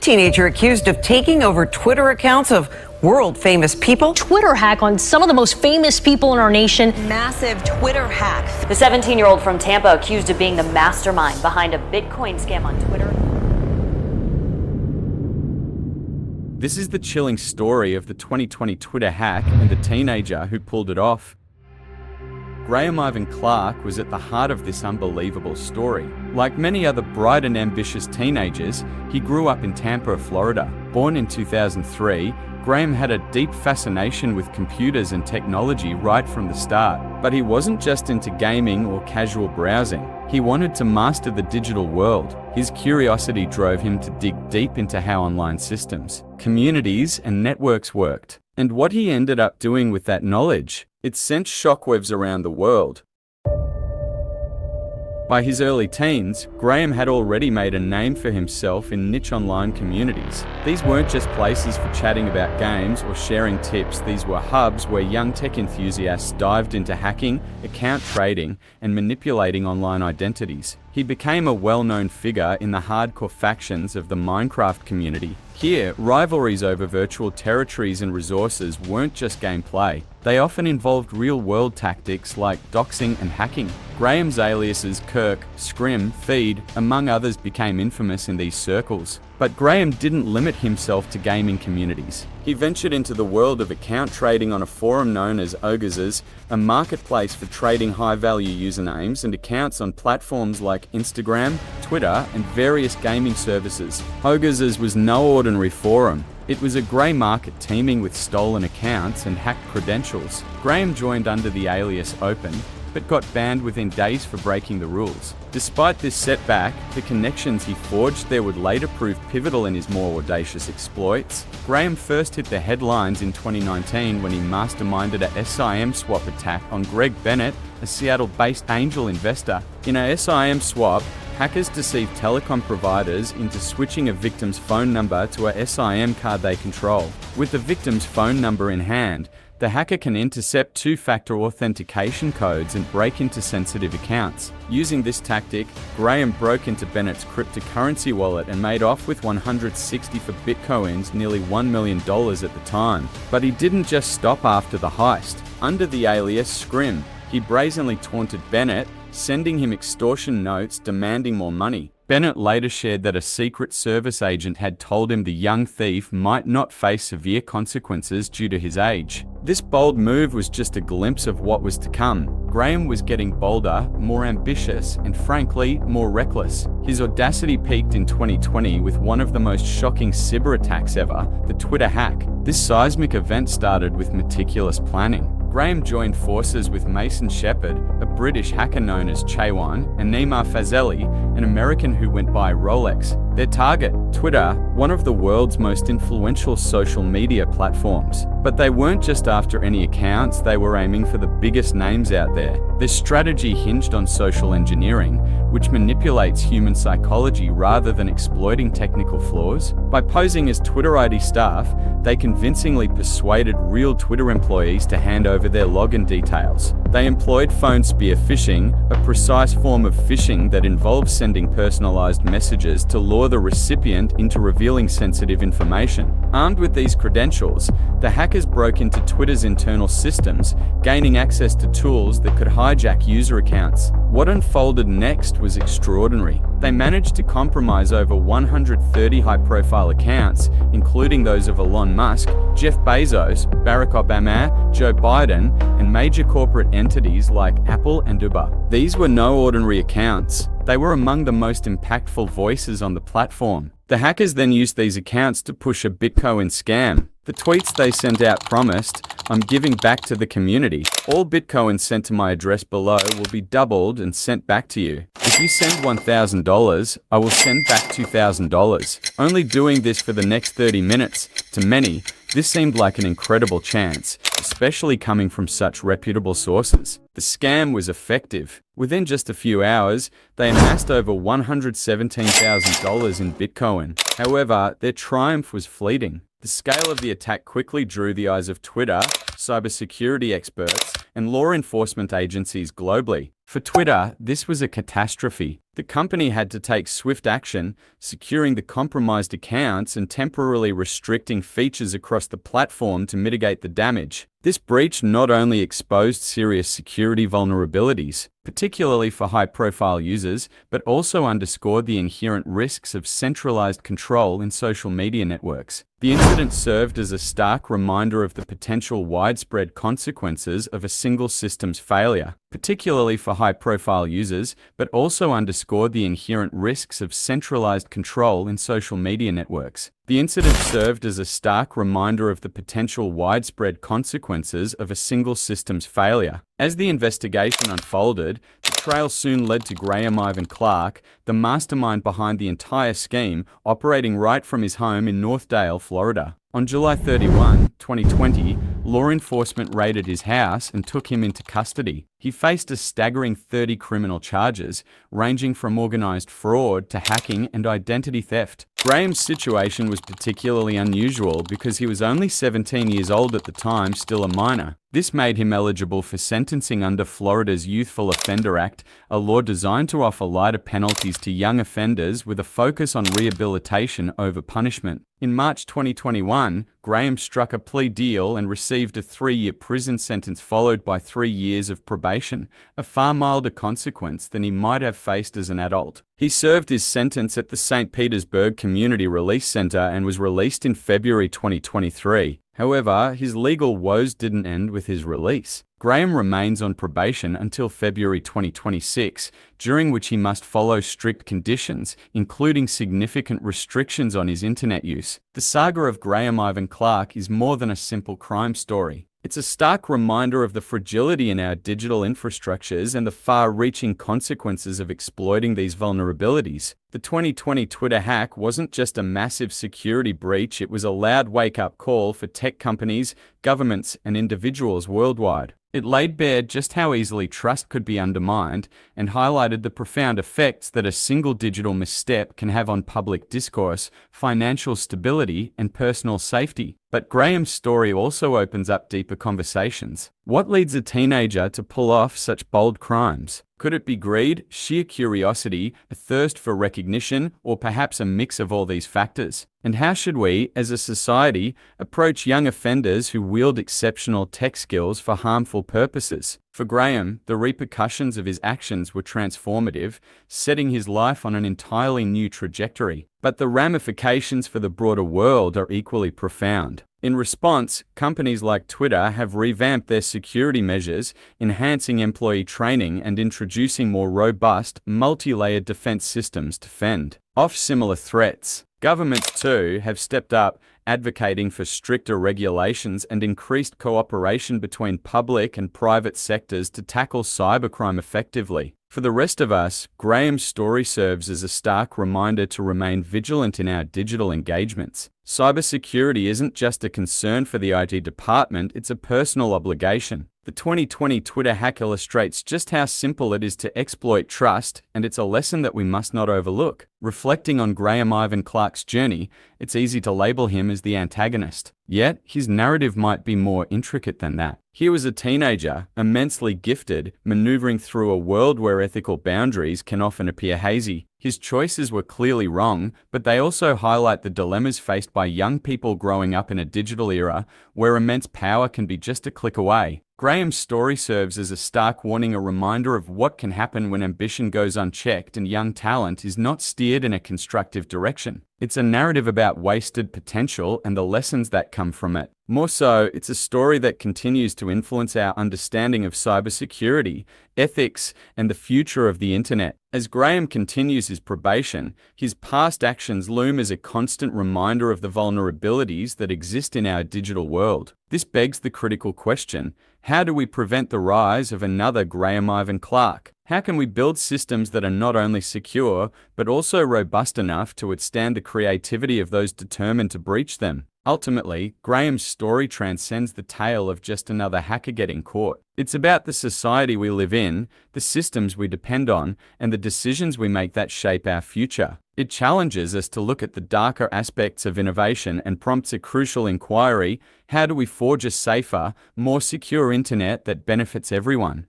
Teenager accused of taking over Twitter accounts of world-famous people. Twitter hack on some of the most famous people in our nation. Massive Twitter hack. The 17-year-old from Tampa accused of being the mastermind behind a Bitcoin scam on Twitter. This is the chilling story of the 2020 Twitter hack and the teenager who pulled it off. Graham Ivan Clark was at the heart of this unbelievable story. Like many other bright and ambitious teenagers, he grew up in Tampa, Florida. Born in 2003, Graham had a deep fascination with computers and technology right from the start. But he wasn't just into gaming or casual browsing. He wanted to master the digital world. His curiosity drove him to dig deep into how online systems, communities, and networks worked. And what he ended up doing with that knowledge, it sent shockwaves around the world. By his early teens, Graham had already made a name for himself in niche online communities. These weren't just places for chatting about games or sharing tips, these were hubs where young tech enthusiasts dived into hacking, account trading, and manipulating online identities. He became a well-known figure in the hardcore factions of the Minecraft community. Here, rivalries over virtual territories and resources weren't just gameplay. They often involved real-world tactics like doxing and hacking. Graham's aliases Kirk, Scrim, Feed, among others became infamous in these circles. But Graham didn't limit himself to gaming communities. He ventured into the world of account trading on a forum known as Ogazes, a marketplace for trading high-value usernames and accounts on platforms like Instagram, Twitter, and various gaming services. Ogazes was no ordinary forum. It was a grey market teeming with stolen accounts and hacked credentials. Graham joined under the alias Open, but got banned within days for breaking the rules. Despite this setback, the connections he forged there would later prove pivotal in his more audacious exploits. Graham first hit the headlines in 2019 when he masterminded a SIM swap attack on Greg Bennett, a Seattle-based angel investor. In a SIM swap, hackers deceived telecom providers into switching a victim's phone number to a SIM card they control. With the victim's phone number in hand, the hacker can intercept two-factor authentication codes and break into sensitive accounts. Using this tactic, Graham broke into Bennett's cryptocurrency wallet and made off with 164 Bitcoins, nearly $1 million at the time. But he didn't just stop after the heist. Under the alias Scrim, he brazenly taunted Bennett, sending him extortion notes demanding more money. Bennett later shared that a Secret Service agent had told him the young thief might not face severe consequences due to his age. This bold move was just a glimpse of what was to come. Graham was getting bolder, more ambitious, and frankly, more reckless. His audacity peaked in 2020 with one of the most shocking cyberattacks ever, the Twitter hack. This seismic event started with meticulous planning. Graham joined forces with Mason Shepard, a British hacker known as Chaywan, and Nima Fazeli, an American who went by Rolex. Their target, Twitter, one of the world's most influential social media platforms. But they weren't just after any accounts, they were aiming for the biggest names out there. Their strategy hinged on social engineering, which manipulates human psychology rather than exploiting technical flaws. By posing as Twitter ID staff, they convincingly persuaded real Twitter employees to hand over their login details. They employed phone spear phishing, a precise form of phishing that involves sending personalized messages to lure the recipient into revealing sensitive information. Armed with these credentials, the hackers broke into Twitter's internal systems, gaining access to tools that could hijack user accounts. What unfolded next was extraordinary. They managed to compromise over 130 high-profile accounts, including those of Elon Musk, Jeff Bezos, Barack Obama, Joe Biden, and major corporate entities like Apple and Uber. These were no ordinary accounts. They were among the most impactful voices on the platform. The hackers then used these accounts to push a Bitcoin scam. The tweets they sent out promised, "I'm giving back to the community. All Bitcoins sent to my address below will be doubled and sent back to you. If you send $1,000, I will send back $2,000. Only doing this for the next 30 minutes. To many, this seemed like an incredible chance, especially coming from such reputable sources. The scam was effective. Within just a few hours, they amassed over $117,000 in Bitcoin. However, their triumph was fleeting. The scale of the attack quickly drew the eyes of Twitter, cybersecurity experts, and law enforcement agencies globally. For Twitter, this was a catastrophe. The company had to take swift action, securing the compromised accounts and temporarily restricting features across the platform to mitigate the damage. This breach not only exposed serious security vulnerabilities, particularly for high-profile users, but also underscored the inherent risks of centralized control in social media networks. The incident served as a stark reminder of the potential widespread consequences of a single system's failure, particularly for high-profile users, but also underscored the inherent risks of centralized control in social media networks. The incident served as a stark reminder of the potential widespread consequences of a single system's failure. As the investigation unfolded, the trail soon led to Graham Ivan Clark, the mastermind behind the entire scheme, operating right from his home in Northdale, Florida. On July 31, 2020, law enforcement raided his house and took him into custody. He faced a staggering 30 criminal charges, ranging from organized fraud to hacking and identity theft. Graham's situation was particularly unusual because he was only 17 years old at the time, still a minor. This made him eligible for sentencing under Florida's Youthful Offender Act, a law designed to offer lighter penalties to young offenders with a focus on rehabilitation over punishment. In March 2021, Graham struck a plea deal and received a 3-year prison sentence followed by 3 years of probation, a far milder consequence than he might have faced as an adult. He served his sentence at the St. Petersburg Community Release Center and was released in February 2023. However, his legal woes didn't end with his release. Graham remains on probation until February 2026, during which he must follow strict conditions, including significant restrictions on his internet use. The saga of Graham Ivan Clark is more than a simple crime story. It's a stark reminder of the fragility in our digital infrastructures and the far-reaching consequences of exploiting these vulnerabilities. The 2020 Twitter hack wasn't just a massive security breach, it was a loud wake-up call for tech companies, governments, and individuals worldwide. It laid bare just how easily trust could be undermined and highlighted the profound effects that a single digital misstep can have on public discourse, financial stability, and personal safety. But Graham's story also opens up deeper conversations. What leads a teenager to pull off such bold crimes? Could it be greed, sheer curiosity, a thirst for recognition, or perhaps a mix of all these factors? And how should we, as a society, approach young offenders who wield exceptional tech skills for harmful purposes? For Graham, the repercussions of his actions were transformative, setting his life on an entirely new trajectory. But the ramifications for the broader world are equally profound. In response, companies like Twitter have revamped their security measures, enhancing employee training and introducing more robust, multi-layered defense systems to fend off similar threats. Governments, too, have stepped up, advocating for stricter regulations and increased cooperation between public and private sectors to tackle cybercrime effectively. For the rest of us, Graham's story serves as a stark reminder to remain vigilant in our digital engagements. Cybersecurity isn't just a concern for the IT department, it's a personal obligation. The 2020 Twitter hack illustrates just how simple it is to exploit trust, and it's a lesson that we must not overlook. Reflecting on Graham Ivan Clark's journey, it's easy to label him as the antagonist. Yet, his narrative might be more intricate than that. He was a teenager, immensely gifted, maneuvering through a world where ethical boundaries can often appear hazy. His choices were clearly wrong, but they also highlight the dilemmas faced by young people growing up in a digital era where immense power can be just a click away. Graham's story serves as a stark warning, a reminder of what can happen when ambition goes unchecked and young talent is not steered in a constructive direction. It's a narrative about wasted potential and the lessons that come from it. More so, it's a story that continues to influence our understanding of cybersecurity, ethics, and the future of the internet. As Graham continues his probation, his past actions loom as a constant reminder of the vulnerabilities that exist in our digital world. This begs the critical question: how do we prevent the rise of another Graham Ivan Clark? How can we build systems that are not only secure, but also robust enough to withstand the creativity of those determined to breach them? Ultimately, Graham's story transcends the tale of just another hacker getting caught. It's about the society we live in, the systems we depend on, and the decisions we make that shape our future. It challenges us to look at the darker aspects of innovation and prompts a crucial inquiry: how do we forge a safer, more secure internet that benefits everyone?